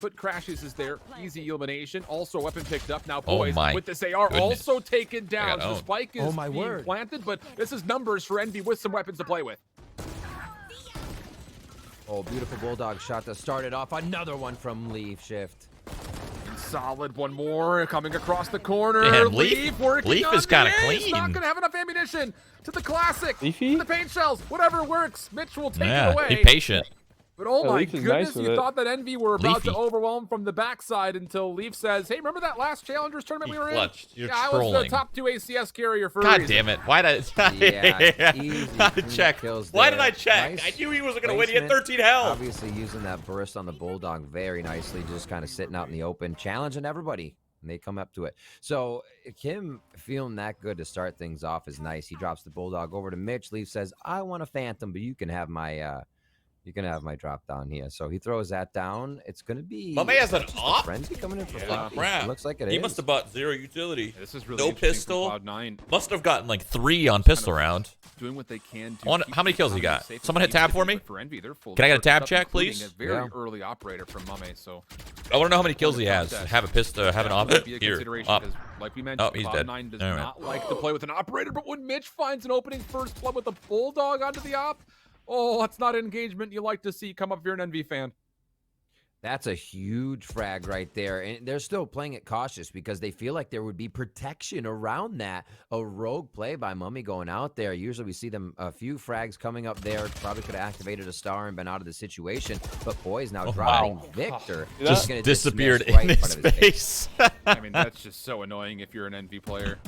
but crashies is there. Easy elimination. Also, weapon picked up. Now, Oh boys, my with this AR goodness. also taken down. got So owned. Spike is being planted, but this is numbers for Envy with some weapons to play with. Oh, beautiful bulldog shot to start it off. Another one from Leaf Shift. Solid, one more coming across the corner. Damn, Leaf working Leaf on is the kinda ace. clean. Not gonna have enough ammunition to the classic. Leafy? The paint shells, whatever works. Mitch will take it Yeah, away. be patient. But oh Yeah, my Leaf is goodness, nice with you it. thought that Envy were about to Leafy. overwhelm from the backside until Leaf says, hey, remember that last Challengers tournament He we were clutched. in? You're Yeah, I was the trolling. top 2 ACS carrier for a God reason. damn it! Why did Yeah, easy I clean check? kills Why there. did I check? Nice I knew he wasn't gonna win. He had placement. 13 health. Obviously using that burst on the bulldog very nicely, just kind of sitting out in the open, challenging everybody. And they come up to it. So Kim feeling that good to start things off is nice. He drops the bulldog over to Mitch. Leaf says, "I want a phantom, but you can have my drop down here." So he throws that down. It's gonna be. Mummay has an just a op? frenzy coming in for Yeah, Floppy. crap. It looks like it He is. must have bought 0 utility. This is really No interesting pistol. from Cloud9. Must have gotten like 3 on pistol round. Doing what they can to I wonder- keep how many kills he the got? safe Someone hit tab for me? For Envy, they're full Can I get a perked tab up, check, including please? A very Yeah. early operator from Mummay, so I want to know how many kills he has. Have a pistol. Have an op. might be a Here. consideration Op. 'cause like we mentioned, Oh, he's dead. Cloud9 does All right. not like to play with an operator, but when Mitch finds an opening first blood with a bulldog onto the op, oh, that's not engagement you like to see come up if you're an Envy fan. That's a huge frag right there. And they're still playing it cautious because they feel like there would be protection around that. A rogue play by Mummay going out there. Usually we see them a few frags coming up there. Probably could have activated a star and been out of the situation. But boys now dropping wow. Victor. Just He's gonna Disappeared dismiss right in in his front of face. I mean, that's just so annoying if you're an Envy player.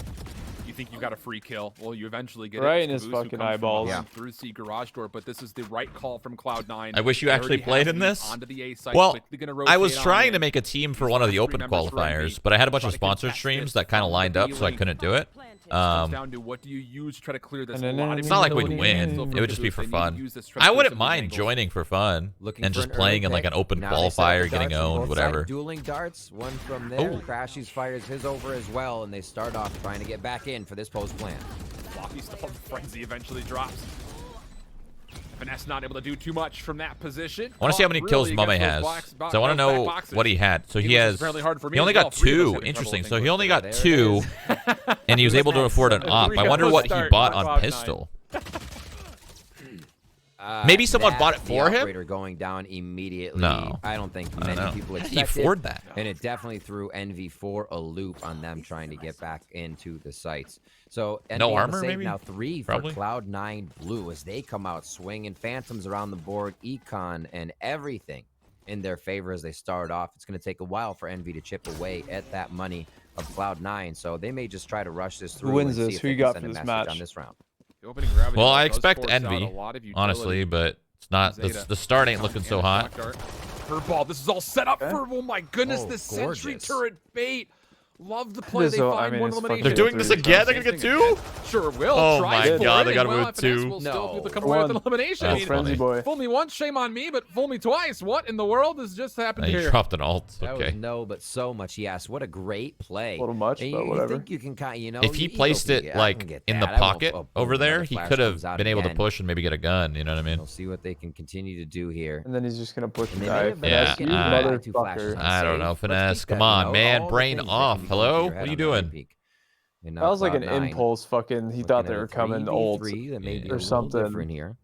You think you got a free kill. Well, you eventually get Right it. in his Caboose, who fucking comes from eyeballs. behind Through the garage door, but this is the right call from Cloud9. I wish you They actually already played have in you this. onto the A site, Well, quickly gonna I was rotate on trying in. to make a team for These one of the last open 3 members for qualifiers, Envy but I had a bunch try of to sponsor contest streams this that kind of from lined the up, so I B-lane. couldn't do it. It comes down to what do you use to try to clear this. It's not like we'd win. It would just be for fun. I wouldn't mind joining for fun Looking and for just an playing early in like an pick. open Now they set up qualifier, the getting darts on owned, both whatever. sides. Dueling darts, one from there. Oh. Crashies fires his over as well, and they start off trying to get back in for this post plant. Floppy stall frenzy eventually drops. Finesse not able to do too much from that position. I want to see how many kills Really Mummay against has. those black So I want to back know boxes. what he had. So he This is has. fairly hard for me He only as well. got 3 of us 2. having Interesting. trouble So he only There got it 2, is. and he was able to afford an op. I wonder what he Start bought for on Cloud9. pistol. Maybe someone bought it The for him? operator going down immediately. No. I don't think I don't many know. people How did expected. he afford that? And it definitely threw Envy for a loop on them trying to get back into the sites. So Envy No on the armor, save maybe? now 3 Probably. for Cloud9 Blue as they come out swinging phantoms around the board, econ and everything in their favor as they start off. It's going to take a while for Envy to chip away at that money of Cloud9, so they may just try to rush this through. wins and this? see if Who they you can got send for a this message match? on this round. The opening gravity Well, I does expect force out Envy, a lot of honestly, utility. but it's not. Zeta. The start ain't looking so hot. Curveball. This is all set up for. Oh my goodness! Oh, this sentry gorgeous. turret bait. Love the play. This They is- find I mean, one it's fucking elimination. They're doing this again? They're gonna get 2? Sure will. Oh Try my for God, it, they and gotta well, move FNS 2. will still be able to come No. away with an One. elimination. Oh, I mean, frenzy boy. fool me once, shame on me, but fool me twice. What in the world has just happened He here? dropped an alt. That was Okay. no, but so much. Yes, what a great play. A little much, And but you whatever. think you can kind of, you know, If he you placed go, it yeah, I like can get in the that. I won't- pocket oh, boom, over there, another he flash could have comes out been able to again. push and maybe get a gun. You know what I mean? We'll see what they can continue to do here. And then he's just gonna push And the they may guy. have been Yeah, Finesse, you getting two flashes motherfucker. on I don't save. know, Let's Finesse. keep Come that, on, you know, man. all the Brain things that off. can be going Hello? through your What head are you on the doing? high peak. And That now was like an Cloud9 impulse fucking. He looking thought at they a were coming 3v3 old. that may be or a little something. different here.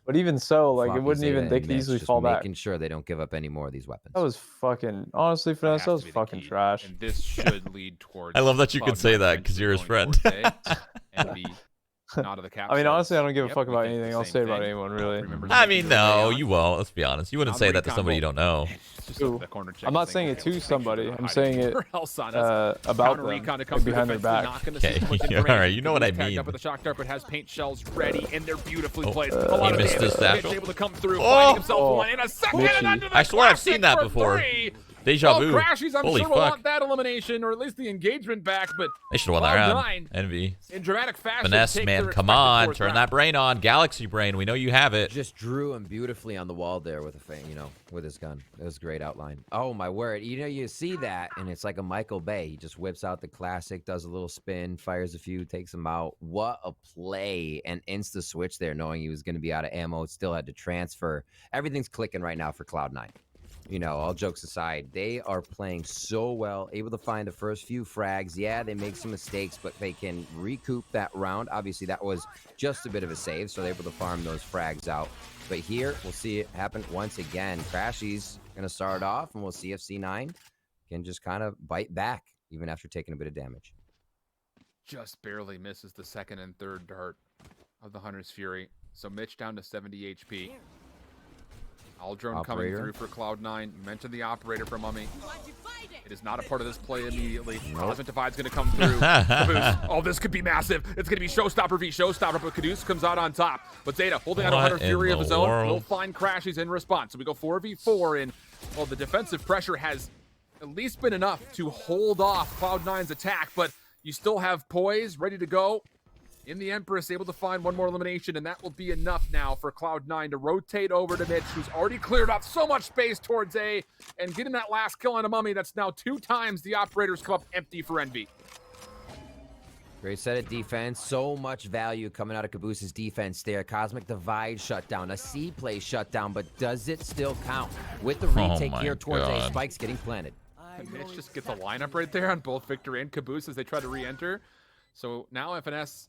But even so, like, it Floppy wouldn't Zeta even, and they could Mitch easily just fall back. making sure they don't give up any more of these weapons. That was fucking, honestly, Finesse, that was fucking trash. And this should lead towards. I love that you could say that because you're his friend. Not of the cap I mean, honestly, I don't give a Yep, fuck we about think the anything I'll same say about thing. anyone, really. Remember I the mean, video no, on? you won't. Let's be honest. You wouldn't Not say recon that to somebody you roll. don't know. It's just Ooh. the corner check I'm not thing. saying it Okay, to make sure somebody. they're I'm hiding saying it anywhere else on us. about Counter them, recon to like come through behind their defensively, back. not gonna Okay, see much all information. right, you know what I He's tagged mean. Up with the shock dart, but has paint shells ready, and they're beautifully Oh, played. he A lot of missed damage. his satchel. Mitch able to come through, Oh. finding himself Oh. one in a second, Mitchy. and under the I swear I've seen that classic for before. 3. Deja vu. Crashies, I'm Holy sure will fuck. want that elimination, or at least the engagement back, but They should have won that round. Cloud9, Envy. in dramatic fashion, Finesse, take man. their Come respective on. fourth Turn round. that brain on. Galaxy brain. We know you have it. Just drew him beautifully on the wall there with a fan, you know, with his gun. It was a great outline. Oh my word! You know, you see that, and it's like a Michael Bay. He just whips out the classic, does a little spin, fires a few, takes him out. What a play and insta switch there, knowing he was going to be out of ammo. Still had to transfer. Everything's clicking right now for Cloud9. you know, all jokes aside, they are playing so well, able to find the first few frags. Yeah, they make some mistakes, but they can recoup that round. Obviously, that was just a bit of a save, so they're able to farm those frags out. But here, we'll see it happen once again. Crashies going to start off, and we'll see if C9 can just kind of bite back, even after taking a bit of damage. Just barely misses the second and third dart of the Hunter's Fury. So Mitch down to 70 HP. All drone coming through for Cloud9. You mentioned the operator for Mummy. It is not a part of this play immediately. Cosmic Divide's going to come through. Caboose. Oh, this could be massive. It's going to be Showstopper v Showstopper, but Caboose comes out on top. But Zeta holding out a Hunter Fury of his own. Will find Crashies in response. So we go 4v4, and well, the defensive pressure has at least been enough to hold off Cloud9's attack, but you still have Poise ready to go. In the Empress, able to find one more elimination, and that will be enough now for Cloud9 to rotate over to Mitch, who's already cleared off so much space towards A, and getting that last kill on a Mummy. That's now 2 times the operators come up empty for Envy. Great set of defense. So much value coming out of Caboose's defense there. Cosmic Divide shut down. A C play shut down, but does it still count? With the retake here towards A, spikes getting planted. And Mitch just gets a lineup right there on both Victor and Caboose as they try to re-enter. So now FNS,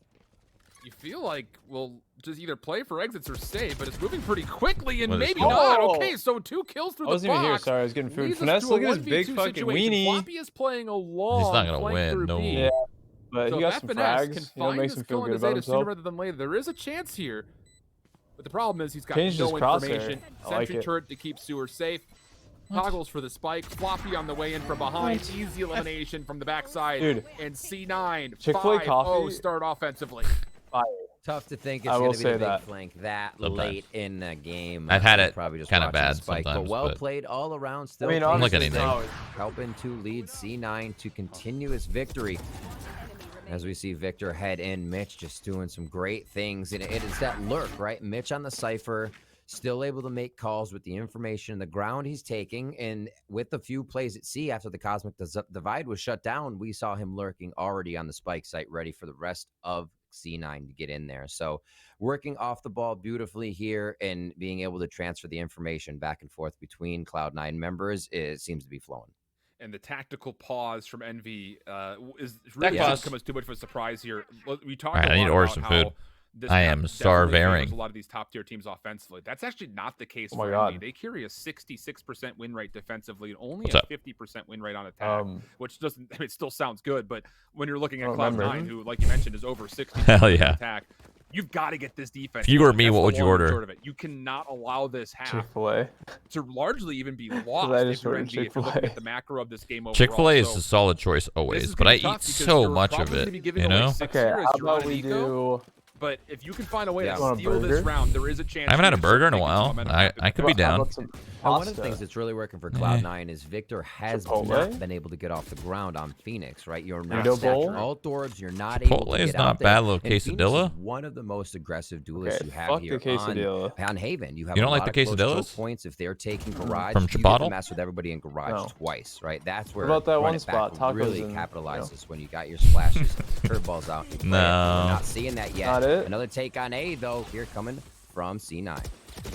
you feel like will just either play for exits or save, but it's moving pretty quickly, and maybe not. Okay, so 2 kills through the box. I wasn't even here. Sorry, I was getting food. Finesse, look at his big fucking weenie. Floppy is playing a long. He's not gonna win. No. Yeah, but so he got some frags. Can You know, find makes this him feel kill good into about Zeta himself. sooner rather than later. There is a chance here, but the problem is he's got Changed no his crosshair. information. I like Sentry it. turret to keep Sewer safe. Toggles for the spike. Floppy on the way in from behind. Easy elimination from the backside. Dude. And C9 Chick-fil-A 5-0 coffee. start offensively. Fire. Tough to think it's I going will to be the say big that. flank that Sometimes. late in the game. I've had it probably just kinda watching bad the spike, sometimes, but well but- played all around. Still, I mean, I'm Kansas looking at State anything. helping to lead C9 to continuous victory. As we see Victor head in, Mitch just doing some great things. And it is that lurk, right? Mitch on the Cypher, still able to make calls with the information, the ground he's taking. And with the few plays at sea after the Cosmic Divide was shut down, we saw him lurking already on the spike site, ready for the rest of C9 to get in there. So working off the ball beautifully here and being able to transfer the information back and forth between Cloud9 members, it seems to be flowing. And the tactical pause from Envy is really That doesn't come as too much of a surprise here. We talked Alright, a I need lot to order about some how food. this I map am definitely favors starving. a lot of these top tier teams offensively. That's actually not the case Oh my for God. Envy. They carry a 66% win rate defensively and only What's a up? 50% win rate on attack, which doesn't. I mean, it still sounds good, but when you're looking at I don't Cloud9, remember. who, like you mentioned, is over 60% Hell yeah. attack, you've got to get this defense. If you were me, That's what the would you long and order? short of it. You cannot allow this half Chick-fil-A. to largely even be lost I if just you're ordered Envy, if you're looking Chick-fil-A. at the macro of this game overall. Chick-fil-A is So a solid choice this always, is but gonna I be tough eat because so you're much of probably gonna it, be giving you away know? 6 Okay, here as how you're running about we eco. do... But if you can find a way Yeah. to Want a steal this burger? round, there is a chance. I haven't had a you can burger start in a taking while. some momentum back. I could be How down. about some And one of the pasta? things that's really working for Cloud9 is Victor has Chipotle? not been able to get off the ground on Phoenix, right? You're not Burrito stacking bowl? alt orbs. You're not able Chipotle to is get not out there. bad, little And Phoenix is quesadilla. one of the most aggressive duelists Okay, you have fuck here the quesadilla. on Haven. You have You don't a like lot the of close choke quesadillas? points. If they're taking garage, From you get Chipotle? to mess with everybody in garage No. twice, right? That's where about that Run one It Back spot, tacos really and, capitalizes when you got your splashes, curveballs out. You play it. No. We're not seeing that yet. Not it. Another take on A though. Here coming from C9.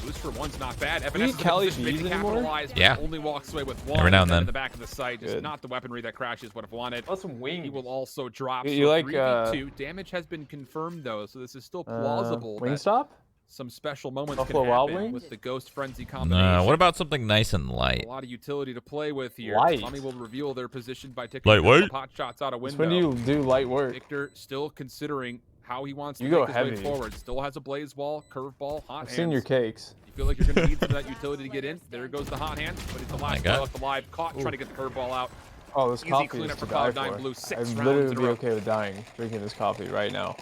Boost for one's not bad. you FNS eat is in a Cali position to B's anymore? capitalize, but Yeah. only walks away with one. Every now and then. In the back of the site, just Good. not the weaponry that Crashies would have wanted. How about some wings? He will also drop. You so like, 3v2. Damage has been confirmed though, so this is still plausible. that Wingstop? some special moments Buffalo can Wild happen Wings? with the Ghost Frenzy combination. No, what about something nice and light? A lot of utility to play with here. Light. Mummy will reveal their position by taking Lightweight? pot shots out a That's window. when you do light work. Victor still considering how he wants to You make go his way heavy. forward. Still has a blaze wall, curveball, hot I've hands. seen your cakes. You feel like you're going to need some of that utility to get in. There goes the hot hand, but it's the last God. player left alive. Caught trying to get the curveball out. Oh, this Easy coffee cleanup is for to die Cloud9 for. Blue, 6 I'd rounds literally in a be row. okay with dying drinking this coffee right now.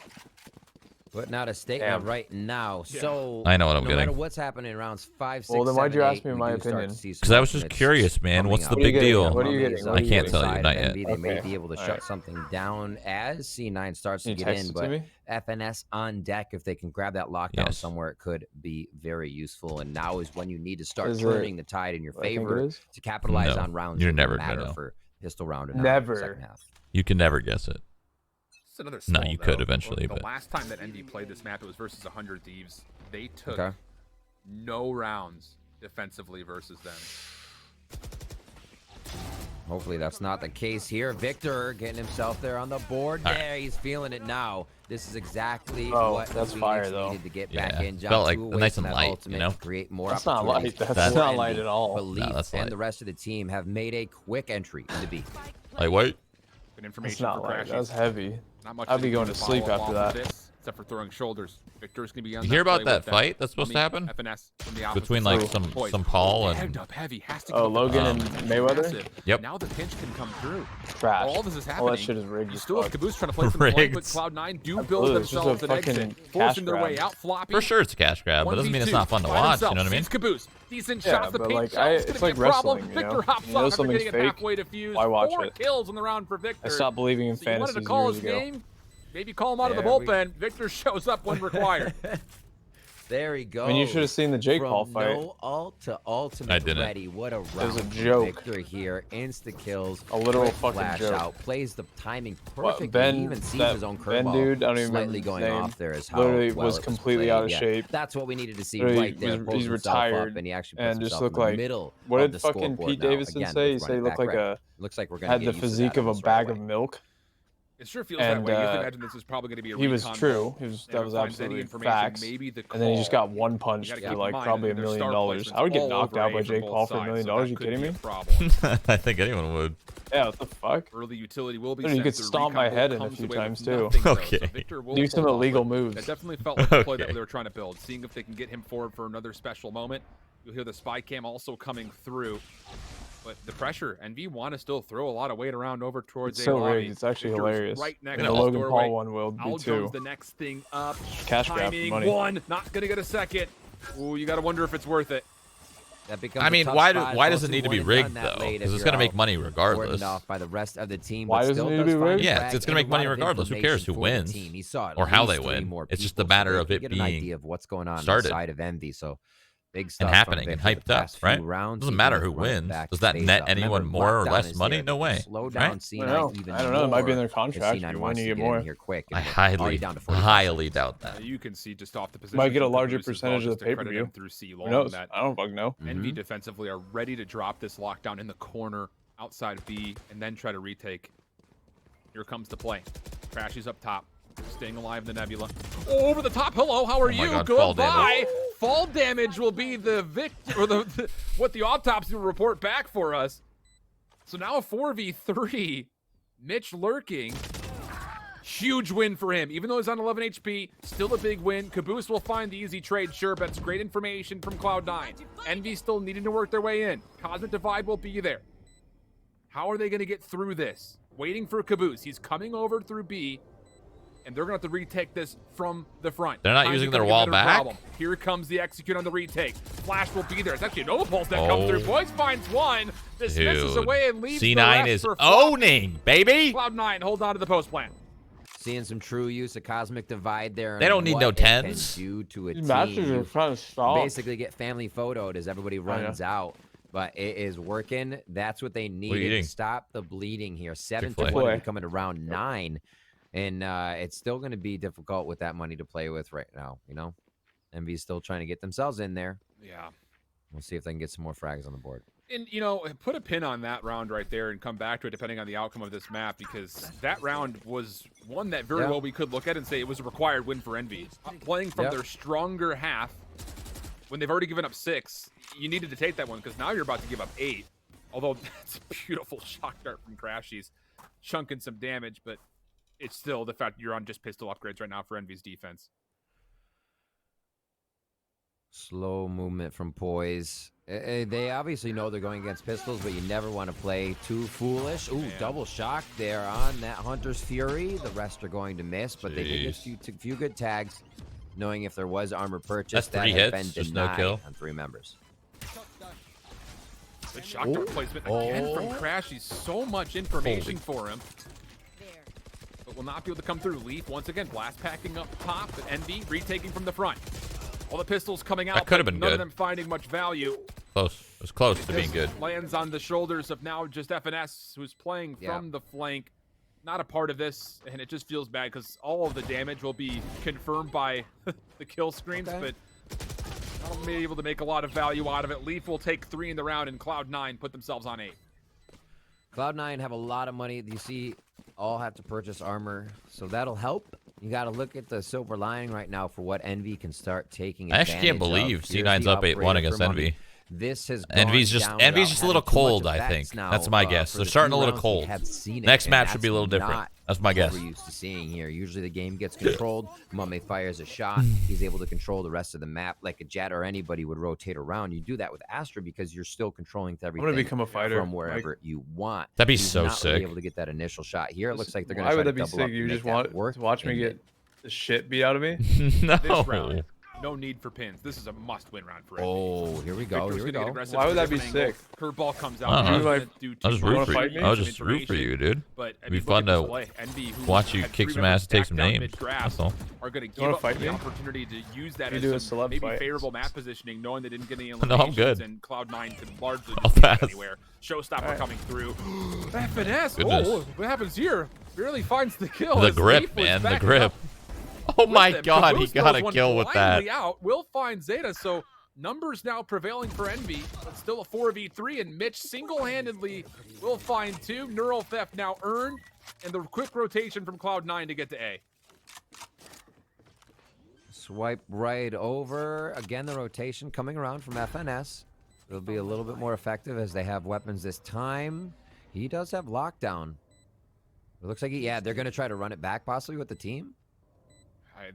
Putting out a statement Damn. right now. Yeah. So I know what I'm no getting. matter what's happening in rounds 5, 6, Well, then why'd 7, you ask 8, me we my do start to opinion? see some 'Cause I was just ultimates curious, man. coming What's the up. What are you big getting? deal? What are you Mummies getting? on What are the you I can't other tell you, side not of yet. Envy. They may Okay. be able to shut Alright. something down as C9 starts Can to you get text in, it to but me? FNS on deck. If they can grab that lockdown Yes. somewhere, it could be very useful. And now is when you need to start Is it turning the tide in your what I think it favor is? to capitalize No, on rounds you're that never matter gonna know. for pistol round and Never. second half. You can never guess it. It's another No, stall, you could though. eventually, The but- last time that Envy played this map, it was versus 100 Thieves. They took Okay. no rounds defensively versus them. Hopefully that's not the case here. Victor getting himself there on the board. All There, he's feeling it now. This is exactly Oh, what that's the fire, Phoenix though. needed to get Yeah. back in. Felt like Two nice away and from that light, ultimate you know? to create more That's not light. opportunities. That's for not Envy. light at all. But Leaf that's and light. the rest of the team have made a quick entry into B. Like what? Good information It's not for light. Crashies. That's heavy. Not much I'd be to do going to to sleep follow after along with that. this, except for throwing shoulders. Victor's gonna be on You hear play about that with fight that's supposed to happen? FNS from the opposite Between like side. Poised. some Paul Head and up heavy. Has to Oh, go for Logan the and top. Mayweather? Massive. Yep. Now the pinch can come through. Trash. All this is All happening. that shit is rigged You as still have fuck. Caboose trying to play some point, but Rigged. Cloud9 do Absolutely, build it's just themselves a an exit, fucking forcing cash their way grab. out. Floppy. for sure it's a cash grab, but it doesn't mean it's not fun to watch. You know what I mean? Sees Caboose. Decent Yeah, shots. The but, paint like, shot's it's gonna like be a problem. wrestling, you know? Victor hops You know off after something's getting it fake, halfway defused. why watch 4 it? kills in the round for Victor. I stopped believing in So you wanted to fantasies call years his ago. game? Maybe call him out of the There we- bullpen. Victor shows up when required. There he goes. I mean, you should have seen the Jake Paul From fight. no ult to ultimate I didn't. ready. What a round. was a from joke. Victor here. Insta kills. A literal quick fucking flash joke. out. Plays the timing What, perfectly. Ben- He even sees that his own Ben curveball dude, I don't even slightly remember his going name, off there. Is how literally well was it completely played. out of Yeah, shape. That's what we needed to see Literally right there. was- Pulls he's himself retired up, and he actually and puts just himself looked in the like- middle What of did the fucking scoreboard Pete now. Davidson Again, say? He with said he running looked back like red. a Looks like we're gonna had get the used to physique that of a almost bag right of away. milk. It sure feels that And, way. You have to imagine this is probably going to be a He was recon true. ball. He was, that Never was finds any absolutely information, facts. maybe the And then he just call. got one punch You gotta for keep in like mind, probably $1 their million. star I would get placement's knocked all out over by A from Jake both Paul for $1 sides, million. so that You could kidding be me? a problem. I think anyone would. Yeah, what the fuck? Early utility will be Dude, you sent could through. stomp my Recon head ball in a comes few away times, with too. nothing, though, so Okay. Victor will Do some pull off, illegal but moves. That definitely felt like the play that Okay. they were trying to build. Seeing if they can get him forward for another special moment. You'll hear the spy cam also coming through. But the pressure, NV want to still throw a lot of weight around over towards It's so A-Lobby. rigged. It's actually Victor's hilarious. Right next And to the the Logan doorway. Paul one will be Al too. Jones the next thing up. Cash grab for Timing money. one. Not going to get a second. Ooh, you got to wonder if it's worth it. That becomes I a mean, tough why spot. does Both it need to one be and rigged done that though? late if Because it's you're gonna make out money warded regardless. off by the rest of the team. Why but doesn't still it need to does be find rigged? Yeah, frags it's gonna and make money a lot of regardless. Who cares who information for the wins team. He saw at or how least they 3 win. more It's just people, a matter so of they it get an being idea of what's going on started. inside of Envy. So big stuff and from happening and Victor the hyped up, past few right? rounds. Doesn't Even matter with who running wins. back Does that phase net up. anyone Remember, more or lockdown less is money? there. No way. Slow Right? down I don't C9 know. even I don't know. It might be in their more if contract. C9 You wants win, you to get get in more. here quick. I and we're already down to 45 highly doubt that. You can see just off the position. Might get a from larger Caboose as well, percentage of just the to credit pay-per-view. him through C Who long knows? that I don't fucking know. Envy defensively are ready to drop this lockdown in the corner outside of B and then try to retake. Here comes the play. Crashies up top. Staying alive in the nebula. Over the top. Hello, how are Oh my you? God, fall Goodbye. damage. Fall damage will be the or what the autopsy will report back for us. So now a 4v3. Mitch lurking. Huge win for him. Even though he's on 11 HP, still a big win. Caboose will find the easy trade, sure, but it's great information from Cloud9. Envy still needing to work their way in. Cosmic Divide will be there. How are they going to get through this? Waiting for Caboose. He's coming over through B, and they're going to have to retake this from the front. They're not Time's using gonna their get wall better back? problem. Here comes the execute on the retake. Flash will be there. It's actually a Nova Pulse that comes through. Oh. Boys finds one. Dismisses Dude. away and leaves the C9 rest is for Flop. owning, baby. Cloud9, hold on to the post plan. Seeing some true use of Cosmic Divide there. They and don't need what no it can TENZ. do to a These team. matches are You trying to stop. basically get family photoed as everybody runs out. But it is working. That's what they needed eating? to stop the bleeding here. 7 to Chick-fil-A. 1 Chick-fil-A. coming around 9. And it's still going to be difficult with that money to play with right now, you know? Envy's still trying to get themselves in there. Yeah. We'll see if they can get some more frags on the board. And, you know, put a pin on that round right there and come back to it depending on the outcome of this map, because that round was one that very well we could look at and say it was a required win for Envy. Playing from their stronger half, when they've already given up 6, you needed to take that one because now you're about to give up 8. Although that's a beautiful shock dart from Crashies, chunking some damage, but it's still the fact you're on just pistol upgrades right now for Envy's defense. Slow movement from Poise. They obviously know they're going against pistols, but you never want to play too foolish. Ooh, double shock there on that Hunter's Fury. The rest are going to miss, but they did get a few good tags, knowing if there was armor purchase. That's 3 that had hits, been just no denied kill. on 3 members. The shock dart placement again from Crashies. So much information for him. But will not be able to come through. Leaf once again blast packing up top, but Envy retaking from the front. All the pistols coming out, That could have but been none good. of them finding much value. Close. It was close to being good. Lands on the shoulders of now just FNS, who's playing from the flank. Not a part of this, and it just feels bad because all of the damage will be confirmed by the kill screens, but Not be able to make a lot of value out of it. Leaf will take 3 in the round, and Cloud9 put themselves on 8. Cloud9 have a lot of money. You see, all have to purchase armor, so that'll help. You got to look at the silver lining right now for what Envy can start taking I actually can't believe C9's up 8-1 against Envy. This has Envy's just a little cold, I think. That's my guess. They're starting a little cold. Next match should be a little different. That's my guess. We're used to seeing here. Usually the game gets controlled. Mummay fires a shot. He's able to control the rest of the map like a Jet or anybody would rotate around. You do that with Astra because you're still controlling everything. I'm gonna become a fighter from wherever you want. That'd be He's so not sick. Really able to get that initial shot here. It looks like they're gonna. Why try would to that be double sick? up You and just make that work to watch me and get the shit beat out of me? No. This round, no need for pins. This is a must-win round for Envy. Oh, here we go. Victor's Here we gonna get go. aggressive Why would from that be different angles. sick? Curveball comes out. I don't He's know. gonna do I'll just too root much for fight you. me? I'll just root for you, dude. But I It'd mean, be fun look at to this play. Envy, who watch you had kick 3 some members ass and take back some down names. mid-draft, That's all. are going to wanna give up fight the me? opportunity to use that You as do a some celeb maybe fight. favorable map positioning, knowing they didn't get any No, eliminations, I'm good. and Cloud9 could largely I'll just pass. go anywhere. Showstopper coming through. FNS. Goodness. Oh, what happens here? Barely finds the kill. The as grip, Leaf was man, the backing grip. up Oh with my them. god, he Caboose got throws a one kill with that. blindly out. Will find Zeta, so numbers now prevailing for Envy, but still a 4v3, and Mitch single-handedly will find 2. Neural Theft now earned, and the quick rotation from Cloud9 to get to A. Swipe right over. Again, the rotation coming around from FNS. It'll be a little bit more effective as they have weapons this time. He does have lockdown. It looks like they're going to try to run it back possibly with the team.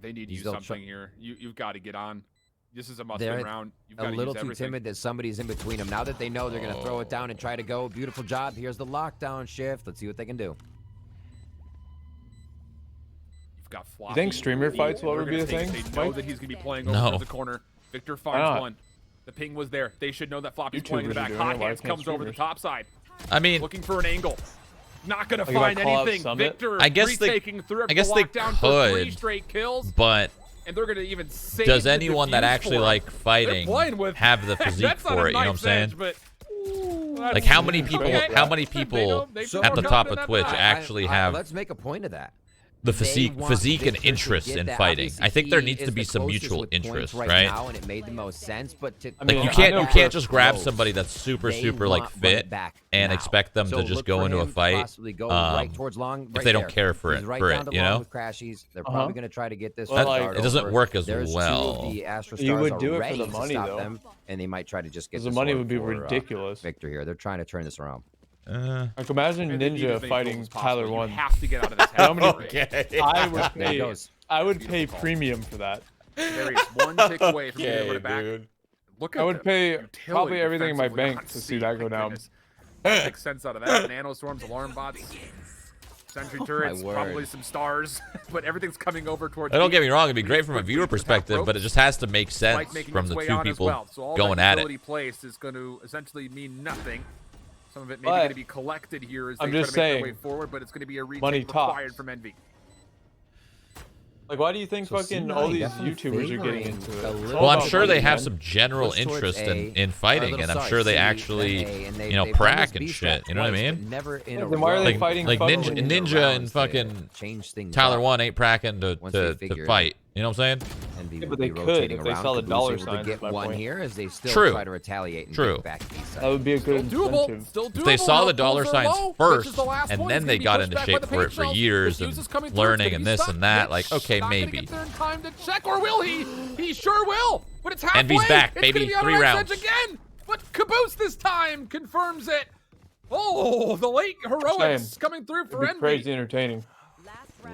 They need to He's use still something here. You've got to get on. This is a must-win They're round. You've a got to little use too everything. timid that somebody's in between them. Now that they know they're going to throw it down and try to go. Beautiful job. Here's the lockdown shift. Let's see what they can do. You've got Floppy. You think streamer fights will They're ever be gonna a take- thing, They know Mike? that he's going to be playing No. over to the corner. Victor finds not? one. The ping was there. They should know that Floppy's playing in the YouTubers are back. doing it. Hot Why Hands can't comes over the streamers? top side. I mean, Looking for an angle. Not going to Like if I find call out anything. Summit? Victor I guess they- retaking through I guess the they lockdown for 3 could, straight kills. but And they're going to even save does the anyone that defuse actually for him. like They're fighting playing with have the physique that's not for a it? You know what I'm knife's saying? edge, but Like how many people? Okay. How many people They So- feel at the more top confident of than Twitch that. actually have Let's make a point of that. the They physique want and Victor to interest get in that. fighting? Obviously, I think there he needs is to be the some closest mutual with points interest, right right? now, and it made the most sense. But to, I mean, Like you I can't know you for can't just grab close. somebody that's super They super like want run it fit back and now. expect them So to just look go for into a him to fight possibly go right towards long, if right they don't there. care for He's it, right for down it, to you long know? with crashies. They're Uh-huh. probably going to try to get this. Well, one like, start it doesn't over. work as There's well. Two of the Astra You stars would do it for already the to money, stop though. them, and they might try to just get Because the this money one would be for, ridiculous. Victor here. They're trying to turn this around. Like imagine They need as Ninja many fighting kills as possible. Tyler You 1. have to get out of this. How many- Okay. I would There he pay. goes. I would pay premium for that. There he is, one tick away from being able to Okay, back. dude. Look at I would the pay utility probably everything in my defensively bank on to C. see that My go down. goodness. Makes sense out of that. Nano storms, alarm bots, sentry turrets, word. probably some stars, but everything's coming over towards. Don't B. get me wrong; it'd be great Leaf from a with viewer Leaf with perspective, half but it ropes. just has to make sense Spike making from its the way two on as people well. So all going that at it. utility placed is going to essentially mean nothing. Some of it may be But going to be collected here as they I'm try to just make their saying, way forward, but it's going to be a money retake required talks. from Envy. Like, why do you think So fucking C9 all these definitely YouTubers are getting favoring into it? a It's little all Well, I'm about sure they money, have man. some general Push towards interest A, in fighting, little and I'm sorry, sure they C, actually, then A, and you know, they've done prac this and B shit. strat You know what I twice, mean? but never in Yeah, a then why are row. they fighting like funnel Ninja, in the Ninja and rounds to fucking change things Tyler up. 1 ain't pracking Once they to figure it fight. You know what I'm saying? Envy Yeah, will but they be could rotating if they around. saw the Caboose dollar able to signs, get my one point. here as they still True. try to retaliate and True. get back B side. That would be a Still good doable. incentive. Still doable. They saw the Health dollar pools are signs low. Mitch first, is the last and one. then He's they gonna got be into pushed back shape by the for it paint for shells. years Diffuse and is coming through. learning It's and gonna be this stuck. and that. Mitch Like, okay, not gonna maybe. get there in time to check, or will he? He sure will. But it's halfway. Envy's back, It's baby. gonna be on 3 Rex's rounds. edge again. But Caboose this time confirms it. Oh, the late heroics Saying, coming through It'd for be Envy. crazy entertaining.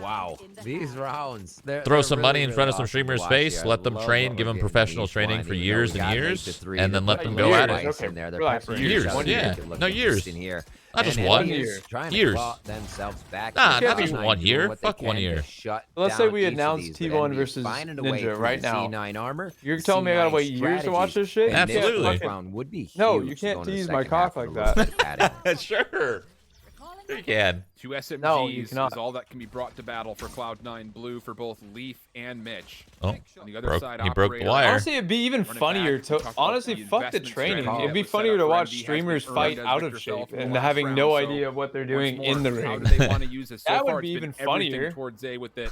Wow, these rounds. Throw some money in front of some streamers' face, let them train, give them professional training for years and years, and then let them go at it. Okay, In there. They're relax. peppering Years, each other to yeah. make it look No, years. interesting here. Not just And one. Envy is Year. trying to Years. claw themselves back. Nah, They're not just trying 1 to do year. what they Fuck 1 can to year. shut Let's say down we each of announce these, T1 but Envy versus finding a way Ninja through right the now. C9 armor. You're telling me I gotta wait years to watch this shit? And Absolutely. this round would be No, huge you can't going to the tease my second half cock with like a little bit of padding. Sure. You can. 2 SMGs No, you cannot. is all that can be brought to battle for Cloud9 Blue for both Leaf and Mitch. Oh, On the other side, he broke the Operator- wire. Honestly, it'd be even Run it funnier back. to We talked about honestly the fuck the investment training. strategy It'd be that was funnier set to up for watch Envy has streamers been fight earned, out as of Victor shape fell from and the having last no round. idea what they're Once doing more, in the How ring. do they want to use this? So That far, would be it's even been everything funnier. towards A with it.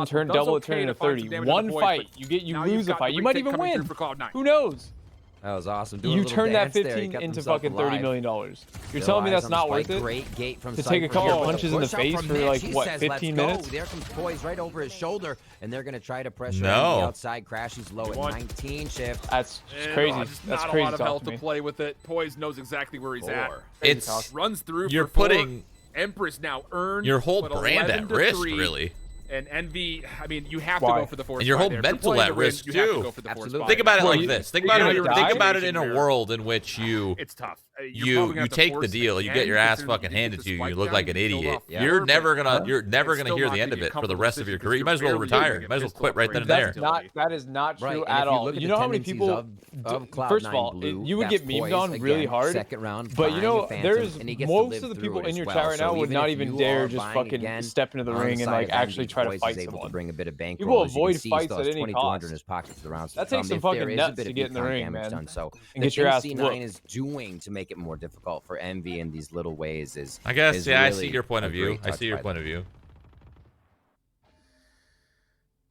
15 turn, double it, turn into 30. One fight, you lose a fight. You might even win. Who knows? That was awesome. You turned that 15 into fucking $30 million. You're telling me that's not worth it? Great gate from to take a couple of punches in the face for like, what, 15 minutes? There comes Poised right over his shoulder, and they're going to try to pressure him on the outside. Crashies low at 19 shift. That's crazy. That's crazy. Not a lot of health to play with it. Poised knows exactly where he's at. It's runs through. You're putting Empress now earned your whole brand at risk, really. And Envy, I mean, you have to go for the force. And your whole mental at risk too. Absolutely. Think about it like this. Think about it in a where world in which you it's tough. You take the deal, you get your ass fucking handed to you, you look like an idiot. You're never gonna hear the end of it for the rest of your career. You might as well retire. You might as well quit right then and there. That is not true at all. You know how many people? First of all, you would get memed on really hard. But you know, there's most of the people in your chat right now would not even dare just fucking step into the ring and like actually try to fight someone. People avoid fights at any cost. That takes some fucking nuts to get in the ring, man, and get your ass whooped. C9 is doing to make it more difficult for Envy in these little ways is I guess is yeah, really I see your point of view. I see your point of view.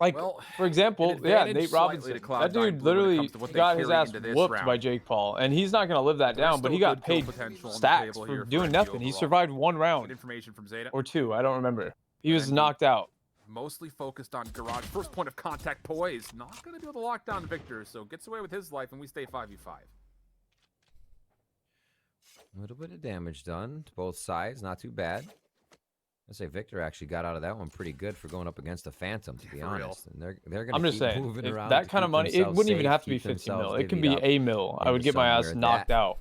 Like, for example, yeah, Nate Robinson. That dude literally got his ass whooped by Jake Paul, and he's not gonna live that down. But he got paid stacks for doing nothing. He survived one round or two. I don't remember. He was knocked out. Mostly focused on garage. First point of contact, poised. Not gonna be able to lock down Victor, so gets away with his life, and we stay 5v5. A little bit of damage done to both sides, not too bad. I say Victor actually got out of that one pretty good for going up against the Phantom, to be honest. And they're gonna. I'm just saying, if that kind of money, it wouldn't even have to be 15 mil. It can be a mil. I would get my ass knocked out.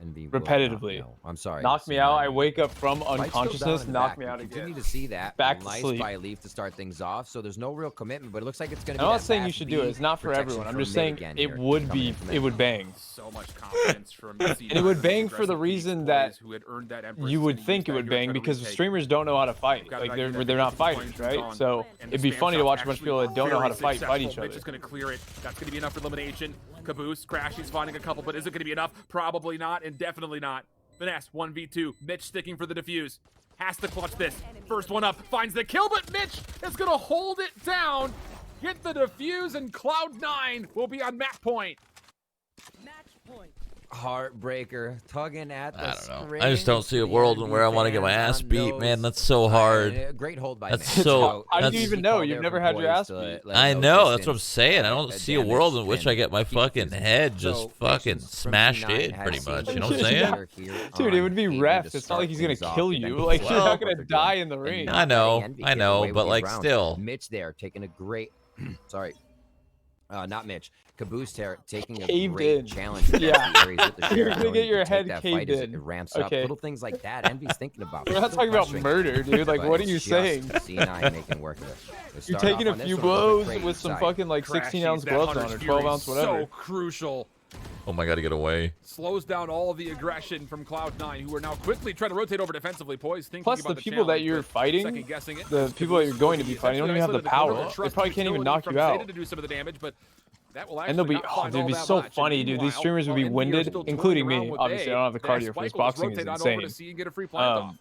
Repetitively. I'm sorry. Knock me out. I wake up from unconsciousness. Knock me out again. Continue to see that. Back to nice sleep. by Leaf to start things off. So there's no real commitment, but it looks like it's going to be. I'm not saying you should do it. It's not for everyone. I'm just saying it would be. It would bang. So much confidence from and it would bang for the reason that you would think it would bang because streamers don't know how to fight. Like they're not fighters, right? So it'd be funny to watch a bunch of people that don't know how to fight each other. Mitch is going to clear it. That's going to be enough for elimination. Caboose, crashies finding a couple, but is it going to be enough? Probably not, and definitely not. Finesse, 1v2. Mitch sticking for the defuse. Has to clutch this. First one up, finds the kill, but Mitch is going to hold it down. Get the defuse, and Cloud9 will be on map point. Match point. Heartbreaker, tugging at the I don't know. I just don't see a world where I want to get my ass beat, man. That's so hard. Great hold by That's so. How do you even know? You've never had your ass beat. I know. That's what I'm saying. I don't see a world in which I get my fucking head just fucking smashed in, pretty much. You know what I'm saying? Dude, it would be ref. It's not like he's gonna kill you. Like you're not gonna die in the ring. I know, but like still. Mitch there taking a great. Sorry. Not Mitch. Caboose taking a caved great in. challenge. Yeah. You're gonna get your head caved in. It ramps up. Little things like that. Envy's thinking about. We're not talking about murder, dude. Like, what are you saying? C9 making work of it. You're taking a few blows with some fucking like 16-ounce gloves on or 12-ounce whatever. So crucial. Oh my god, to get away. Slows down all of the aggression from Cloud9, who are now quickly trying to rotate over defensively. Poised, thinking plus about the people that you're fighting, the people that you're going to be fighting, don't even have the power. They probably can't even knock you out. To do some of the damage, but that will and they'll be, oh, dude, it'd be so funny, dude. These streamers would be winded, including me. Obviously, I don't have the cardio for this. Boxing is insane.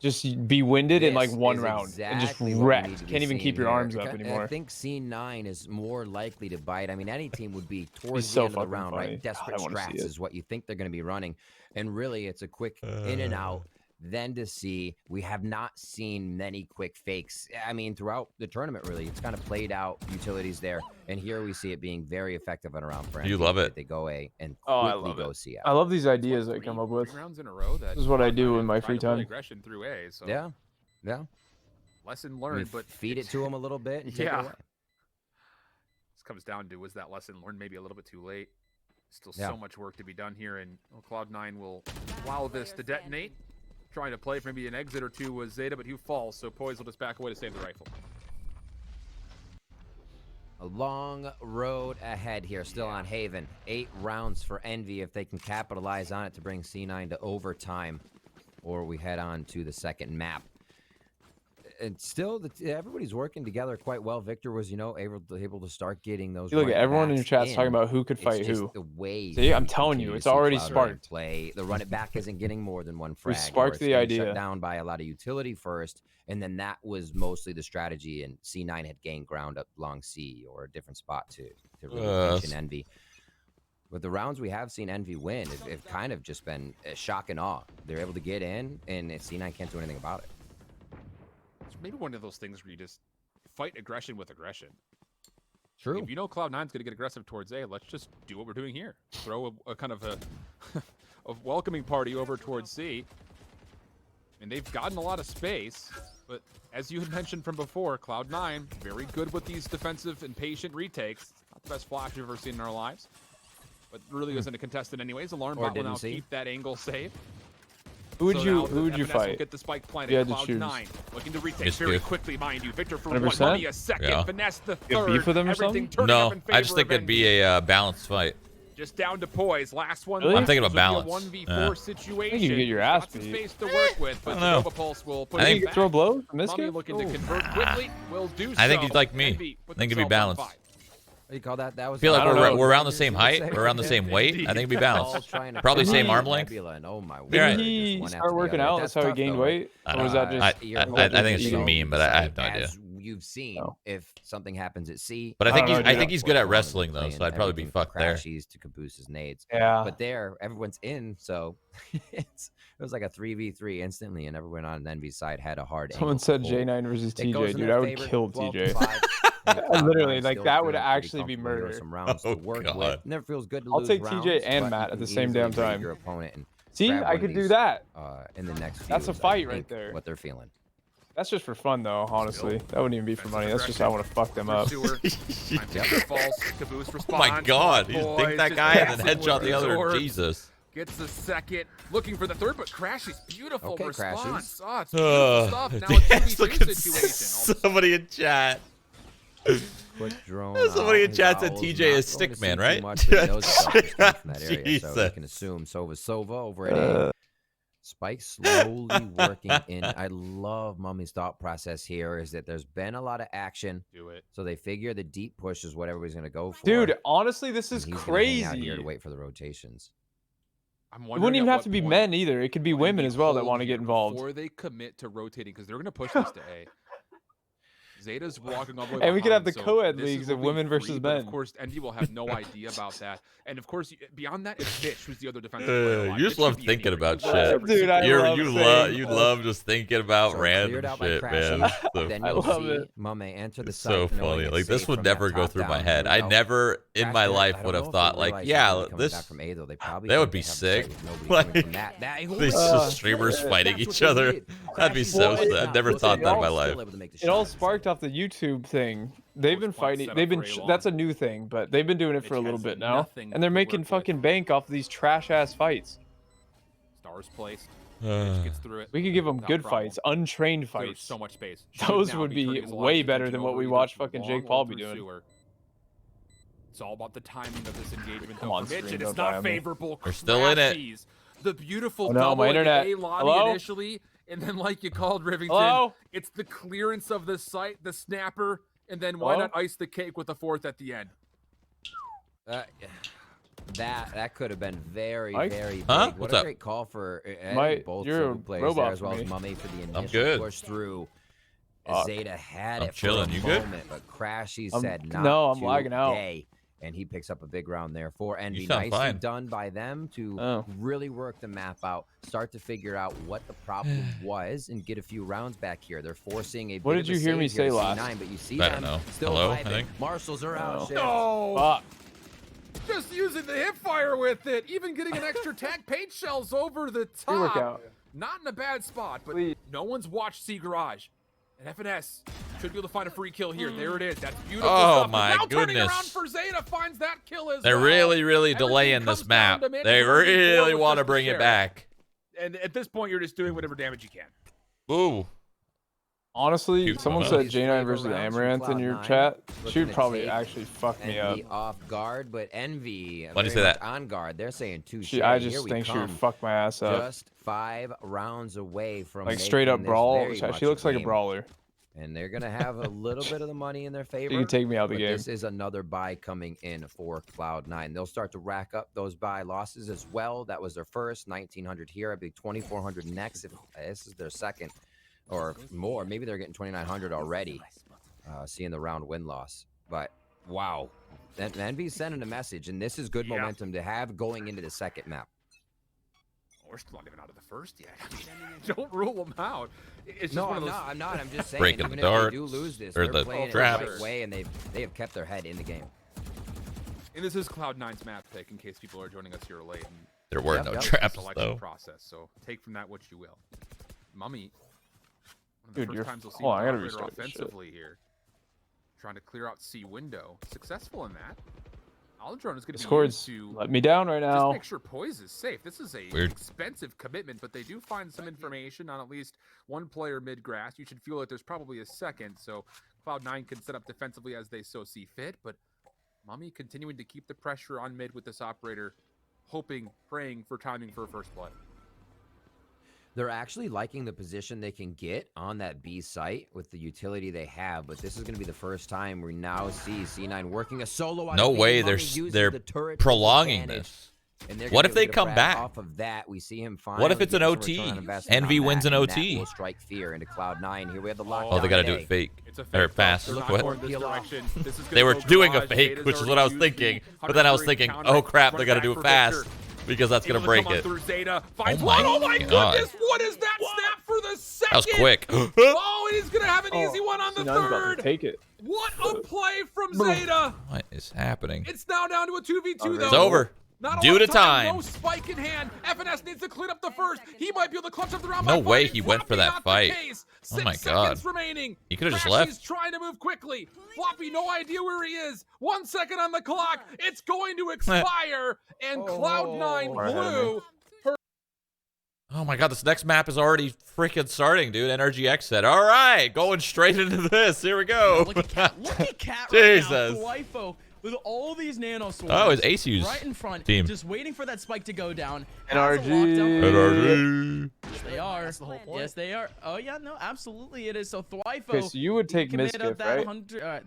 Just be winded in like one round and just wrecked. Can't even keep your arms up anymore. I think C9 is more likely to bite. I mean, any team would be towards the end of the round, right? Desperate strats is what you think they're going to be running. And really, it's a quick in and out. Then to see, we have not seen many quick fakes. I mean, throughout the tournament, really, it's kind of played out utilities there. And here we see it being very effective on a round for you love it. They go A and quickly go C out. I love these ideas I come up with. Rounds in a row that this is what I do in my free time. Aggression through A, so yeah. Lesson learned, but feed it to them a little bit. And take it away. This comes down to, was that lesson learned maybe a little bit too late? Still so much work to be done here, and Cloud9 will allow this to detonate. Trying to play for maybe an exit or two was Zeta, but Hugh falls, so Poised will just back away to save the rifle. A long road ahead here, still on Haven. 8 rounds for Envy if they can capitalize on it to bring C9 to overtime, or we head on to the second map. And still, everybody's working together quite well. Victor was, able to start getting those. You look at everyone in your chat talking about who could fight who. The way see, I'm telling you, it's already sparked. Play the run it back isn't getting more than one frag. We sparked the idea. Shut down by a lot of utility first, and then that was mostly the strategy. And C9 had gained ground up long C or a different spot to really pinch Envy. But the rounds we have seen Envy win, it's kind of just been shock and awe. They're able to get in, and C9 can't do anything about it. Maybe one of those things where you just fight aggression with aggression. True. If you know Cloud9's going to get aggressive towards A, let's just do what we're doing here. Throw a kind of a welcoming party over towards C. and they've gotten a lot of space, but as you had mentioned from before, Cloud9 very good with these defensive and patient retakes. Not the best flash we've ever seen in our lives, but really isn't a contestant anyways. Alarm bot will now keep that angle safe. Who would you fight? Will get the spike planted. Cloud9 looking to retake very quickly, mind you. Victor for 1 money a second. Finesse the third. Beef with him or something? No, I just think it'd be a balanced fight. Just down to poise. Last one. Really? I'm thinking about balance. 1v4 situation. I think you get your ass beat. Space to work with, but I don't know. Pulse will put I think you throw blows from this guy. Looking to convert quickly. Will do so. I think he's like me. I think it'd be balanced. What do you call that? That was. I feel like we're around the same height. We're around the same weight. I think it'd be balanced. Probably same arm length. Didn't he start working out? That's how he gained weight? Or was that just? I think it's just a meme, but I have no idea. You've seen if something happens at sea. But I think he's good at wrestling though, so I'd probably be fucked there. Crashies to caboose's nades. Yeah. But there, everyone's in, so it was like a 3v3 instantly, and everyone on Envy's side had a hard. Someone said J9 versus TJ, dude. I would kill TJ. Literally, like that would actually be murder. Some rounds to work with. Never feels good to I'll lose take rounds, TJ and but Matt you at the can same damn easily time. Your opponent and see, I could do that. In the next. That's a fight right there. What they're feeling. That's just for fun, though, honestly. That wouldn't even be for money. That's just I want to fuck them up. Oh my god, you just think that guy and then headshot the other. Jesus. Gets the second, looking for the third, but Crashies, beautiful response. Crashies. It's beautiful stuff. Now it's a 2v3 situation. Somebody in chat. Quick drone. Somebody in chat said TJ is Stickman, right? So we can assume Sova over at A. Spike slowly working in. I love Mummy's thought process here is that there's been a lot of action. Do it. So they figure the deep push is what everybody's going to go for. Dude, honestly, this is he's crazy. Hang out here to wait for the rotations. It wouldn't even have to be men either. It could be women as well that want to get involved. Before they commit to rotating, because they're going to push this to A. Zeta's walking all the way and we could have the so co-ed leagues of women versus men. Of course, Envy will have no idea about that. And of course, beyond that, it's Mitch who's the other defensive player. You just love thinking about shit. Dude, you love just thinking about random shit, man. Then you'll see Mummay enter the site. So funny. Like this would never go through my head. I never in my life would have thought like, yeah, that would be sick. Like these streamers fighting each other. That'd be so sad. I never thought that in my life. It all sparked off the YouTube thing. They've been fighting. That's a new thing, but they've been doing it for a little bit now, and they're making fucking bank off of these trash ass fights. Stars placed. Gets through it. We could give them good fights, untrained fights. There's so much space. Those would be way better than what we watched fucking Jake Paul be doing. It's all about the timing of this engagement. Come on, Mitch, it's not favorable. We're still in it. The beautiful my internet. A lobby initially, and then like you called Rivington, it's the clearance of the site, the snapper, and then why not ice the cake with the fourth at the end? That could have been very big. What What a great call for both players there, as well as Mummay for the initial push through. Zeta had it for a moment, but Crashies said not no, I'm lagging out. And he picks up a big round there for Envy. Nicely Nicely done by them to really work the map out, start to figure out what the problem was, and get a few rounds back here. They're forcing a. What did you hear me say last? But you see I don't know. Hello, I think. Marshals are out. No. Just using the hip fire with it, even getting an extra tag paint shells over the top. Not in a bad spot, but no one's watched C Garage. And FNS should be able to find a free kill here. There it is. That's beautiful. Oh stuff. my now goodness. Turning around for Zeta finds that kill as They're really delaying this map. They really want to bring it back. And at this point, you're just doing whatever damage you can. Ooh. Honestly, someone said J9 versus Amaranth in your chat. She would probably actually fuck me up. Off guard, but Envy. Why do you say that? On guard. They're saying two. I just think she would fuck my ass up. Just 5 rounds away from like straight up brawl. She looks like a brawler. And they're gonna have a little bit of the money in their favor. You can take me out of the game. This is another buy coming in for Cloud9. They'll start to rack up those buy losses as well. That was their first 1,900 here. I believe 2,400 next. If this is their second or more, maybe they're getting 2,900 already. Seeing the round win loss, but wow, Envy's sending a message, and this is good momentum to have going into the second map. We're still not even out of the first yet. Don't rule them out. It's no, I'm not. I'm just saying. Breaking even the darts, if they do lose this, or they're the playing traps. it the right way, and they have kept their head in the game. And this is Cloud9's map pick, in case people are joining us here late. And there were no traps though. Process, so take from that what you will. Mummay. One of the Dude, first times we'll see I gotta operator restart this shit. offensively here. Trying to clear out C window. Successful in that. Aldrone is going to be used to let me down right now. just make sure Poise is safe. This is a expensive commitment, but they do find some information on at least one player mid-grass. You should feel like there's probably a second, so Cloud9 can set up defensively as they so see fit, but Mummay continuing to keep the pressure on mid with this operator, hoping, praying for timing for a first play. They're actually liking the position they can get on that B site with the utility they have, but this is going to be the first time we now see C9 working a solo. No way, they're prolonging this. What if they come back? Off of that, we see him what if it's an OT? Envy wins an OT. Will strike fear into Cloud9. Here we have the lockdown. Oh, they got to do it fake. Or fast. What? They were go doing a garage. fake, which is what I was thinking. But then I was thinking, oh crap, they got to do it fast. Because that's going to break it. Oh my goodness, what is that snap for the second? That was quick. Oh, he's going to have an easy one on the third. Take it. What a play from Zeta. What is happening? It's now down to a 2v2 though. It's over. Not Due to time. No spike in hand. FNS needs to clean up the first. He might be able to clutch up the round. No way he went for that fight. Oh my god. Remaining. He could have just left. He's trying to move quickly. Floppy, no idea where he is. 1 second on the clock. It's going to expire. And Cloud9 blew. Oh my god, this next map is already freaking starting, dude. NRGX said, all right, going straight into this. Here we go. Look at Cat. Look at Cat Jesus. right now. Twyfo with all these nano swarms. Oh, it's ACU's right in front, team. just waiting for that spike to go down. NRG. Yes, they are. That's the whole point. Yes, they are. Oh yeah, no, absolutely it is. So Twyfo. Okay, so you would take commit Mischief, up that right? 100.